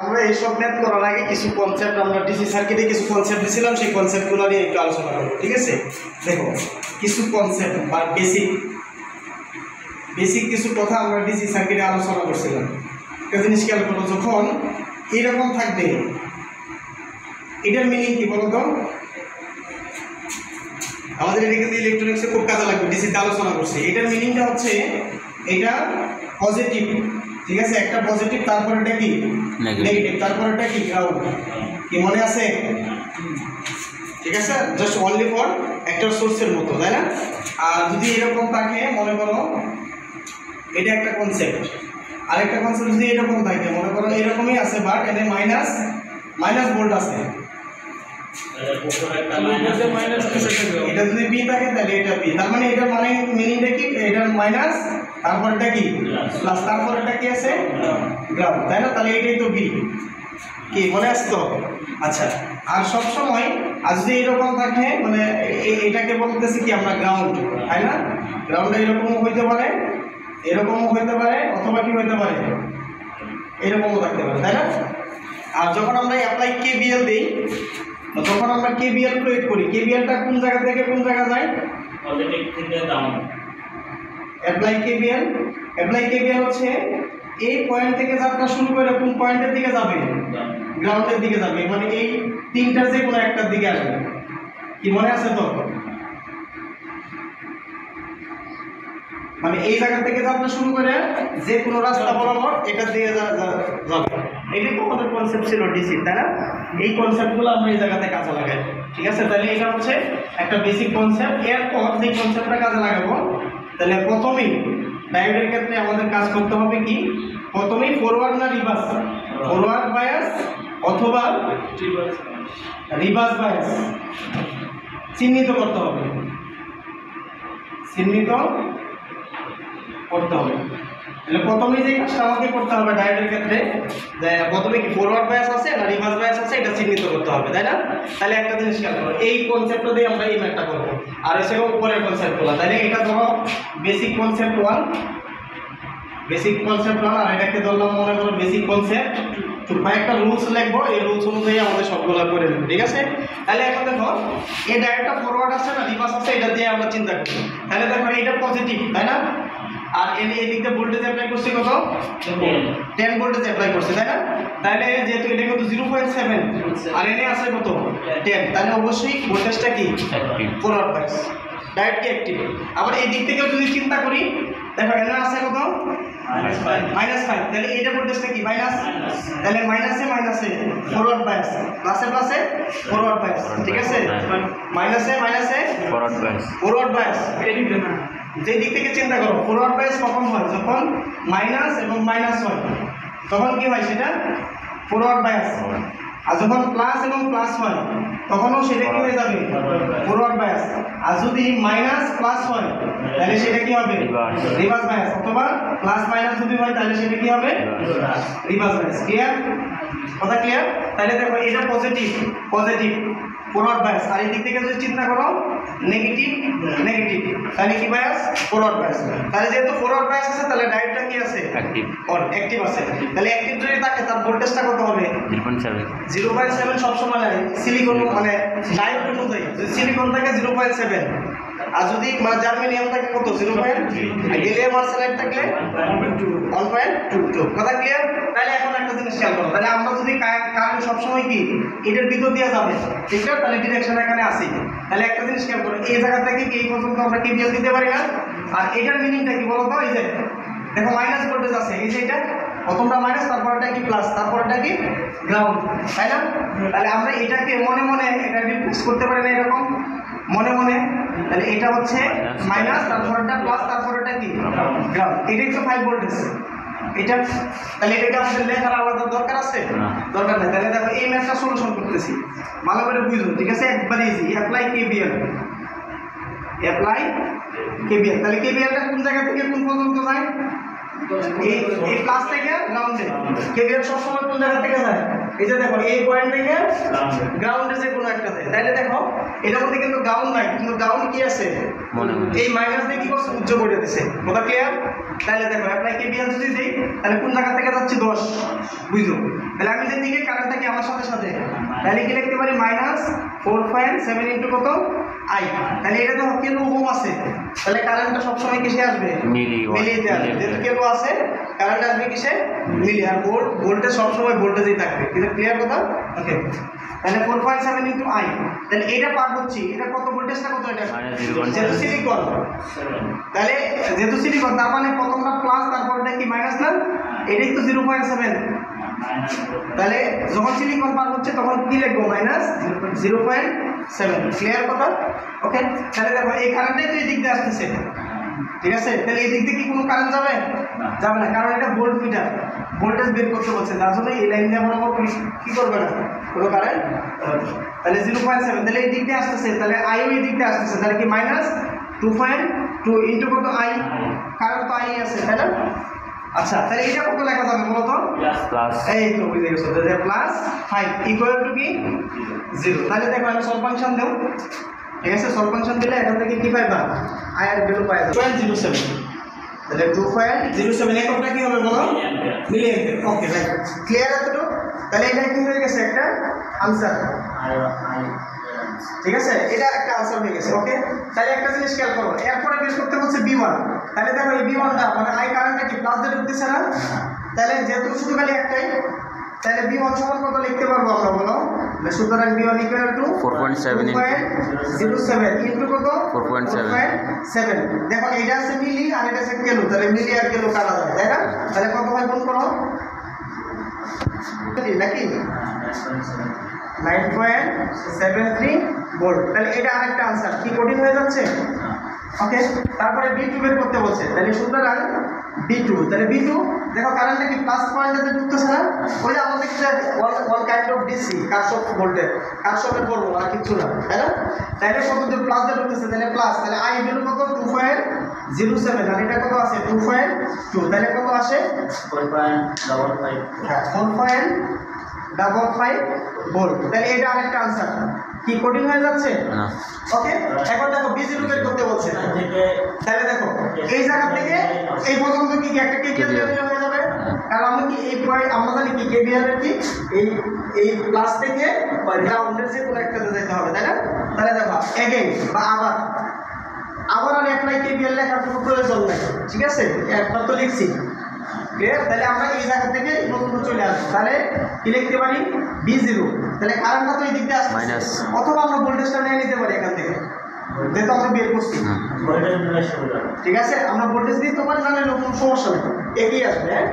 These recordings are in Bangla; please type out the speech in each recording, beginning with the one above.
আমরা এইসব ম্যাথ করার আগে কিছু কনসেপ্ট আমরা ডিসি সার্কিটে কিছু কনসেপ্ট দিয়েছিলাম, সেই কনসেপ্টগুলো নিয়ে একটু আলোচনা করব। ঠিক আছে, দেখো কিছু কনসেপ্ট বা বেসিক কিছু কথা আমরা ডিসি সার্কিটে আলোচনা করছিলাম। একটা জিনিস খেয়াল করো, যখন এইরকম থাকবে এটার মিনিং কি বলতো? আমাদের এটা কিন্তু ইলেকট্রনিক্সে খুব কাজে লাগবে, ডিসিতে আলোচনা করছি। এটার মিনিংটা হচ্ছে এটা পজিটিভ, ঠিক আছে, একটা পজিটিভ, তারপর এটা কি নেগেটিভ, তারপর এটা কি গ্রাউন্ড। কি মনে আছে? ঠিক আছে, জাস্ট অনলি ফর একটা সোর্সের মতো, তাই না? আর যদি এরকম থাকে, মনে করো এটা একটা কনসেপ্ট, আরেকটা কনসেপ্ট যদি এরকম থাকে, মনে করো এরকমই আছে, বাট এখানে মাইনাস ভোল্ট আছে। এটা যদি বি থাকে তাহলে এটা বি, তার মানে এটার মানে মিনিংটা কি? এটার মাইনাস, তারপর এটা কি প্লাস, তারপর এটা কি আছে গ্রাউন্ড, তাই না? তাহলে এটাই তো বি। কি মনে আসছে তো? আচ্ছা, আর সব সময় আর যদি এরকম থাকে, মানে এটাকে বলতেছি কি আমরা গ্রাউন্ড, তাই না? গ্রাউন্ডটা এরকমও হইতে পারে, এরকমও হইতে পারে, অথবা কি হইতে পারে এরকমও থাকতে পারে, তাই না? আর যখন আমরা অ্যাপ্লাই কেবিএল দিই, যখন আমরা কেবিএল প্রয়োগ করি, কেবিএলটা কোন জায়গা থেকে কোন জায়গা যায়? পজিটিভ থেকে ডাউন। অ্যাপ্লাই কেবিএল হচ্ছে এই পয়েন্ট থেকে যাত্রা শুরু করে কোন পয়েন্টের দিকে যাবে? গ্রাউন্ডের দিকে যাবে, মানে এই তিনটার যে কোনো একটার দিকে আসবে। কি মনে আছে তো? মানে এই জায়গা থেকে যাত্রা শুরু করে যে কোনো রাস্তা বরাবর এটা দিয়ে যাবে। এটাই তো আমাদের কনসেপ্ট ছিল ডিসি, তাই না? এই কনসেপ্টগুলো আমরা এই জায়গাতে কাজে লাগাই। ঠিক আছে, তাহলে এটা হচ্ছে একটা বেসিক কনসেপ্ট। এরপর যে কনসেপ্টটা কাজে লাগাবো, তাহলে প্রথমেই ডায়োডের ক্ষেত্রে আমাদের কাজ করতে হবে কি? প্রথমেই ফরওয়ার্ড না রিভার্স? ফরওয়ার্ড বায়াস অথবা রিভার্স বায়াস চিহ্নিত করতে হবে, তাহলে প্রথমেই যে কাজটা আমাকে করতে হবে ডায়োডের ক্ষেত্রে, যে প্রথমে কি ফরওয়ার্ড বায়াস আছে না রিভার্স বায়াস আছে, এটা চিহ্নিত করতে হবে, তাই না? তাহলে একটা জিনিস খেয়াল করো, এই কনসেপ্টটা দিয়ে আমরা এই ম্যাথটা করবো, আর এসে উপরের কনসেপ্টগুলো। তাহলে এটা ধরো বেসিক কনসেপ্ট 1, আর এটাকে ধরলাম মনে করো বেসিক কনসেপ্ট 2। একটা রুলস লিখবো, এই রুলস অনুযায়ী আমাদের সবগুলো করে নেব। ঠিক আছে, তাহলে এখন দেখো এই ডায়োডটা ফরওয়ার্ড আছে না রিভার্স আছে, এটা দিয়ে আমরা চিন্তা করি। তাহলে দেখো এটা পজিটিভ, তাই না? আর এই দিকটা ভোল্টেজ অ্যাপ্লাই করছি কত? 10 ভোল্টেজ অ্যাপ্লাই করছে, তাই না? তাহলে যেহেতু এটা কত 0.7 আর এনে আছে কত 10, তাহলে অবশ্যই ভোল্টেজটা কি ফরওয়ার্ড বায়াস, ডায়োড কি অ্যাক্টিভ। আবার এই দিক থেকেও যদি চিন্তা করি, দেখো এনে আছে কত -5, তাহলে এইটা ভোল্টেজটা কি মাইনাস, তাহলে মাইনাসে ফরওয়ার্ড বায়াস, প্লাসে ফরওয়ার্ড বায়াস। ঠিক আছে, মাইনাসে ফরওয়ার্ড বায়াস। যে দিক থেকে চিন্তা করো, ফরওয়ার্ড বায়াস কখন হয়? যখন মাইনাস এবং মাইনাস হয়, তখন কি হয় সেটা ফরওয়ার্ড বায়াস। আর যখন প্লাস এবং প্লাস হয়, তখনও সেটা কি হয়ে যাবে ফরওয়ার্ড বায়াস। আর যদি মাইনাস প্লাস হয়, তাহলে সেটা কি হবে রিভার্স বায়াস, অথবা প্লাস মাইনাস যদি হয়, তাহলে সেটা কি হবে রিভার্স বায়াস। ক্লিয়ার? কথা ক্লিয়ার? তাহলে দেখো এটা পজিটিভ ফরওয়ার্ড বায়াস, আর এই দিক থেকে যদি চিন্তা করো নেগেটিভ, তাহলে কি বায়াস ফরওয়ার্ড বায়াস। তাহলে যেহেতু ফরওয়ার্ড বায়াস আছে, তাহলে ডায়োডটা কি আছে অ্যাক্টিভ আছে। তাহলে অ্যাক্টিভ যদি থাকে, তার ভোল্টেজটা কত হবে 0.7 সবসময় লাগে সিলিকন, মানে ডায়োড অনুযায়ী যদি সিলিকন থাকে 0.7, আর যদি মানে জার্মেনিয়াম থাকে কত 0.3, গ্যালিয়াম আর্সেনাইড থাকলে 1.22। কথা ক্লিয়ার? তাহলে এখন একটা জিনিস খেয়াল করো, তাহলে আমরা যদি কারেন্ট সবসময় কি এটার ভিতর দিয়ে যাবে, ঠিক আছে, তাহলে ডিরেকশন এখানে আসি। তাহলে একটা জিনিস খেয়াল করো, এই জায়গা থেকে কি এই পর্যন্ত আমরা কেবিএল দিতে পারি না? আর এটার মিনিংটা কি বলো তো? এই যে দেখো মাইনাস ভোল্টেজ আছে, এই যে এটা প্রথমটা মাইনাস, তারপরটা কি প্লাস, তারপরটা কি গ্রাউন্ড, তাই না? তাহলে আমরা এটাকে মনে এটা রিপ্লেস করতে পারি না এরকম মনে। তাহলে এটা হচ্ছে মাইনাস, তারপরটা প্লাস, তারপরটা কি গ্রাউন্ড। এটাই তো 5 ভোল্টেজ এটা। তাহলে এটা আমাদের লেখার আলাদা দরকার আছে? দরকার নেই। তাহলে দেখো এই ম্যাথটা সলিউশন করতেছি, ভালো করে বুঝো। ঠিক আছে, একবার ইজি। Apply KBL. তাহলে কেবিএলটা কোন জায়গা থেকে কোন পর্যন্ত যায়? এই প্লাস থেকে গ্রাউন্ডে কেবিএল সবসময় কোন জায়গা থেকে যায়? এই যে দেখো এই পয়েন্ট থেকে গ্রাউন্ডে যে কোনো একটা দেয়, তাইলে দেখো এটার মধ্যে কিন্তু গ্রাউন্ড নাই, কিন্তু গ্রাউন্ড কি আছে? এই মাইনাস দিয়ে কি করছে? উজ্জ্ব করে দিছে। কথা ক্লিয়ার? তাহলে দেখো অ্যাপ্লাই কেবিএল যদি দেই তাহলে কোন জায়গা থেকে যাচ্ছে? 10 বুঝছো? তাহলে আমি যে দিকে কারেন্টটা কি আমার সাথে সাথে, তাহলে কি লিখতে পারি? -4.7 ইনটু কত? আই। তাহলে এটা দেখো কিলো ওহম আছে, তাহলে কারেন্টটা সবসময় কিসে আসবে? মিলিতে আসবে। যেহেতু কিলো আছে কারেন্ট আসবে কিসে? মিলি। আর ভোল্টেজ সবসময় ভোল্টেজই থাকবে। এটা ক্লিয়ার কথা? ওকে, তাহলে 4.7 ইনটু আই, তাহলে এটা পার হচ্ছে, এটা কত ভোল্টেজটা কত? এটা যেহেতু সিলিকন, তাহলে যেহেতু সিলিকন তার মানে প্রথমটা প্লাস, তারপরটা কি মাইনাস না? এটাই তো 0.7। তাহলে যখন সিলিকন পার হচ্ছে তখন কি লিখবো? -0.7। ক্লিয়ার কথা? ওকে, তাহলে দেখো এই কারেন্টটাই তো এই দিক দিয়ে আসতেছে, ঠিক আছে? তাহলে এই দিক দিয়ে কি কোনো কারেন্ট যাবে? যাবে না, কারণ এটা ভোল্ট মিটার, ভোল্টেজ বের করতে বলছে, যার জন্য এই লাইন দিয়ে বরাবর কি করবে না, কোনো কারেন্ট। তাহলে 0.7, তাহলে এই দিক দিয়ে আসতেছে, তাহলে আইও এই দিক দিয়ে আসতেছে, তাহলে কি -2.2 ইনটু কত? আই, কারণ তো আই আছে, তাই না? আচ্ছা, তাহলে এটা কত লেখা যাবে বলো তো? প্লাস। এই তো বুঝে গেছো, যে +5 ইকুয়াল টু কি? 0। তাহলে দেখো আমি সলভ ফাংশন দেব, ঠিক আছে? সলভ ফাংশন দিলে এখান থেকে কি পাইবা? আই এর ভ্যালু পাওয়া যাবে 2.07। তাহলে 2.07 এককটা কি হবে বলো? Milli ampere. Okay, right, clear এতটুকু? তাহলে এটা কি হয়ে গেছে? একটা আনসার, ঠিক আছে? এটা একটা আনসার হয়ে গেছে। ওকে, তাহলে একটা জিনিস খেয়াল করো, এরপরে বের করতে বলছে B1। তাহলে দেখো এই B1টা মানে আই কারেন্টটা কি প্লাস দিয়ে ঢুকতেছে না? তাহলে যেহেতু শুধু খালি একটাই, তাহলে B1 সমান কত লিখতে পারবো আমরা বলো? সুতরাং B1 ইকুয়াল টু 4.07 ইনটু কত? 4.7। দেখো এটা আছে মিলি আর এটা আছে কিলো, তাহলে মিলি আর কিলো কাটা যায়, তাই না? তাহলে কত হয় গুণ করো নাকি? 9.73 ভোল্ট। তাহলে এটা আরেকটা আনসার, কি কঠিন হয়ে যাচ্ছে? ওকে, তারপরে B2 বের করতে বলছে, তাহলে সুতরাং B2, তাহলে B2 দেখো কারেন্টটা কি প্লাস পয়েন্টে ঢুকতেছে না? ওই যে আমাদের একটা one kind of DC Kirchhoff voltage, কারশফের ফর্মুলা আর কিছু না, তাই না? তাহলে কত দূর প্লাস দিয়ে ঢুকতেছে, তাহলে প্লাস, তাহলে আই ভ্যালু কত? 2.07, আর এটা কত আছে? 2.2, তাহলে কত আসে? 4.55। হ্যাঁ, 4.55 ভোল্ট। তাহলে এটা আরেকটা আনসার, কি কঠিন হয়ে যাচ্ছে না? ওকে, এখন দেখো B0 বের করতে বলছে, তাহলে দেখো এই জায়গা থেকে এই পর্যন্ত কি একটা কেবিএল হয়ে যাবে, কারণ আমরা কি এই পয়েন্ট আমরা জানি কি কেবিএল এর কি এই প্লাস থেকে গ্রাউন্ডের যে কোনো একটা যেতে হবে, তাই না? তাহলে দেখো এগেইন বা আবার আর অ্যাপ্লাই কেবিএল লেখার কোনো প্রয়োজন নেই, ঠিক আছে? একবার তো লিখছি, ক্লিয়ার? তাহলে আমরা এই জায়গা থেকে এই পর্যন্ত চলে আসবো, তাহলে কি লিখতে পারি? B0, তাহলে কারেন্টটা তো এই দিক দিয়ে আসছে, অথবা আমরা ভোল্টেজটা নিয়ে নিতে পারি এখান থেকে, যেহেতু আমরা বের করছি, ঠিক আছে? আমরা ভোল্টেজ দিতে পারি, না নিলে কোনো সমস্যা নেই, একই আসবে। হ্যাঁ,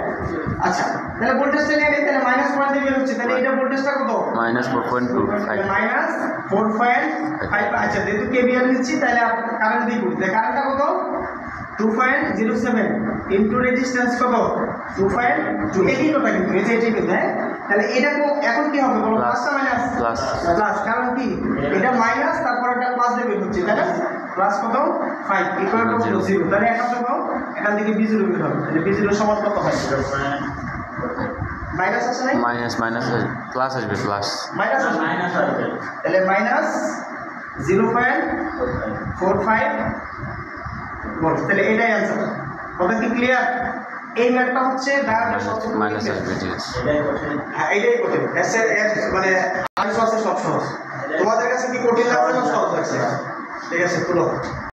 আচ্ছা, তাহলে ভোল্টেজটা নিয়ে নিই, তাহলে মাইনাস পয়েন্ট দিয়ে বের হচ্ছে, তাহলে এটা ভোল্টেজটা কত? -4.25। আচ্ছা, যেহেতু কেবিএল নিচ্ছি তাহলে কারেন্ট দিয়ে করতে, কারেন্টটা কত? 2.07 ইনটু রেজিস্ট্যান্স কত? 2.2। একই কথা কিন্তু, এই যে এটাই কিন্তু। হ্যাঁ, তাহলে এটা এখন কি হবে বলো? প্লাস না মাইনাস? প্লাস, কারণ কি এটা মাইনাস, তারপর একটা প্লাস দিয়ে বের হচ্ছে, তাই না? প্লাস কত? 5 ইকুয়াল টু 0। তাহলে এখান থেকে B0 বের হবে, তাহলে B0 সমান কত হয়? মাইনাস আছে না? মাইনাস প্লাস আসবে, প্লাস মাইনাস আসবে, তাহলে -0.45 ভোল্ট। তাহলে এটাই অ্যান্সার। কথা কি ক্লিয়ার? এই ম্যাথটা হচ্ছে ডায়াগ্রাম সবচেয়ে মাইনাস আসবে, ঠিক আছে? হ্যাঁ, এটাই কঠিন, মানে আমি সব সহজ। তোমাদের কাছে কি কঠিন লাগছে না সহজ লাগছে? ঠিক আছে, পুরো